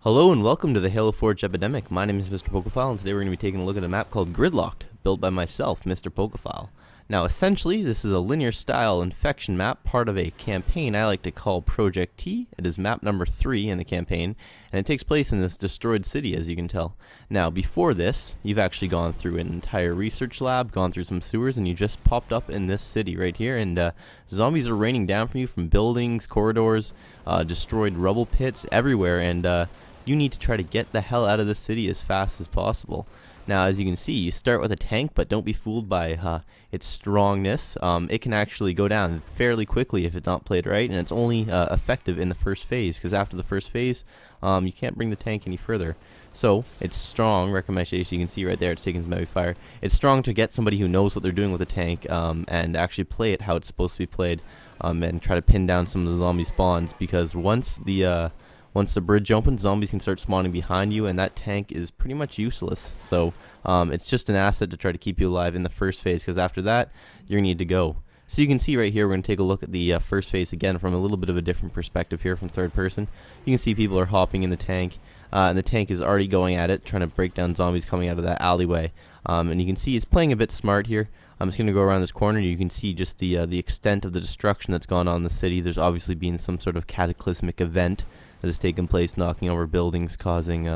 Hello and welcome to the Halo Forge Epidemic. My name is Mr Pokephile, and today we're going to be taking a look at a map called Gridlocked, built by myself, Mr Pokephile. Now essentially, this is a linear style infection map, part of a campaign I like to call Project T. It is map number 3 in the campaign, and it takes place in this destroyed city, as you can tell. Now before this, you've actually gone through an entire research lab, gone through some sewers, and you just popped up in this city right here, and zombies are raining down from you from buildings, corridors, destroyed rubble pits everywhere, and you need to try to get the hell out of the city as fast as possible. Now, as you can see, you start with a tank, but don't be fooled by its strongness. It can actually go down fairly quickly if it's not played right, and it's only effective in the first phase, because after the first phase, you can't bring the tank any further. So, it's strong, recommendation, you can see right there, it's taking some heavy fire. It's strong to get somebody who knows what they're doing with the tank, and actually play it how it's supposed to be played, and try to pin down some of the zombie spawns, because once the bridge opens, zombies can start spawning behind you, and that tank is pretty much useless. So it's just an asset to try to keep you alive in the first phase, because after that, you're going to need to go. So you can see right here, we're going to take a look at the first phase again from a little bit of a different perspective here from third person. You can see people are hopping in the tank, and the tank is already going at it, trying to break down zombies coming out of that alleyway. And you can see it's playing a bit smart here. I'm just going to go around this corner, and you can see just the extent of the destruction that's gone on in the city. There's obviously been some sort of cataclysmic event that has taken place, knocking over buildings, causing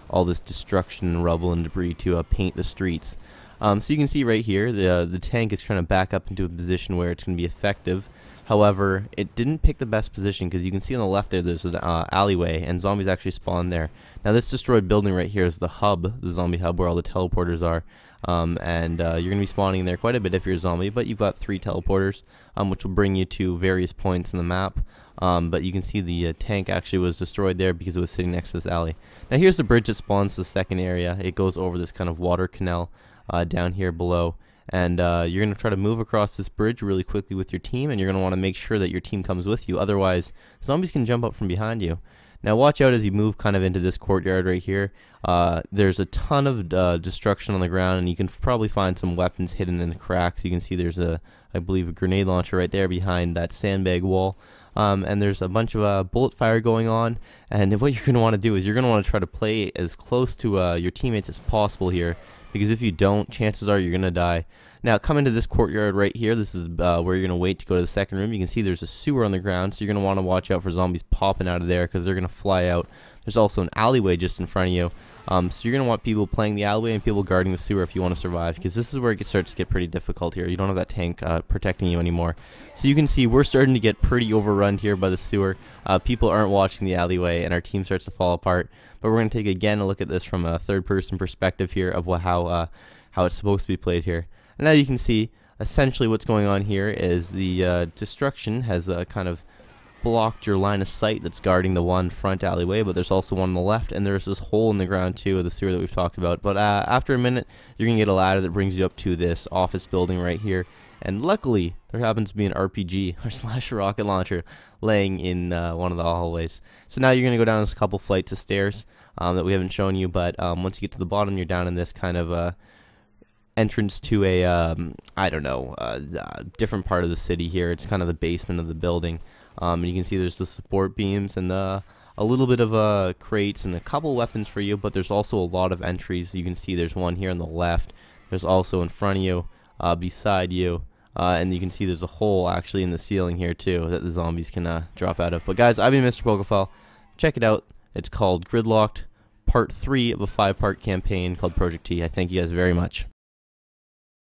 all this destruction and rubble and debris to paint the streets. So you can see right here, the tank is trying to back up into a position where it's going to be effective. However, it didn't pick the best position, because you can see on the left there, there's an alleyway, and zombies actually spawn there. Now this destroyed building right here is the hub, the zombie hub, where all the teleporters are. And you're going to be spawning there quite a bit if you're a zombie, but you've got 3 teleporters, which will bring you to various points in the map. But you can see the tank actually was destroyed there because it was sitting next to this alley. Now here's the bridge that spawns the second area. It goes over this kind of water canal down here below. And you're going to try to move across this bridge really quickly with your team, and you're going to want to make sure that your team comes with you. Otherwise, zombies can jump up from behind you. Now watch out as you move kind of into this courtyard right here. There's a ton of destruction on the ground, and you can probably find some weapons hidden in the cracks. You can see there's I believe a grenade launcher right there behind that sandbag wall. And there's a bunch of bullet fire going on, and what you're going to want to do is you're going to want to try to play as close to your teammates as possible here, because if you don't, chances are you're going to die. Now come into this courtyard right here. This is where you're going to wait to go to the second room. You can see there's a sewer on the ground, so you're going to want to watch out for zombies popping out of there, because they're going to fly out. There's also an alleyway just in front of you, so you're going to want people playing the alleyway and people guarding the sewer if you want to survive, because this is where it starts to get pretty difficult here. You don't have that tank protecting you anymore. So you can see we're starting to get pretty overrun here by the sewer. People aren't watching the alleyway, and our team starts to fall apart. But we're going to take again a look at this from a third-person perspective here of how it's supposed to be played here. And now you can see essentially what's going on here is the destruction has kind of blocked your line of sight that's guarding the one front alleyway, but there's also one on the left, and there's this hole in the ground too of the sewer that we've talked about. But after a minute, you're going to get a ladder that brings you up to this office building right here, and luckily there happens to be an RPG or slash rocket launcher laying in one of the hallways. So now you're going to go down this couple flights of stairs that we haven't shown you, but once you get to the bottom, you're down in this kind of entrance to a I don't know, different part of the city here. It's kind of the basement of the building. And you can see there's the support beams and a little bit of crates and a couple weapons for you, but there's also a lot of entries. You can see there's one here on the left. There's also in front of you, beside you, and you can see there's a hole actually in the ceiling here too that the zombies can drop out of. But guys, I've been Mr Pokephile. Check it out. It's called Gridlocked, part 3 of a 5-part campaign called Project T. I thank you guys very much.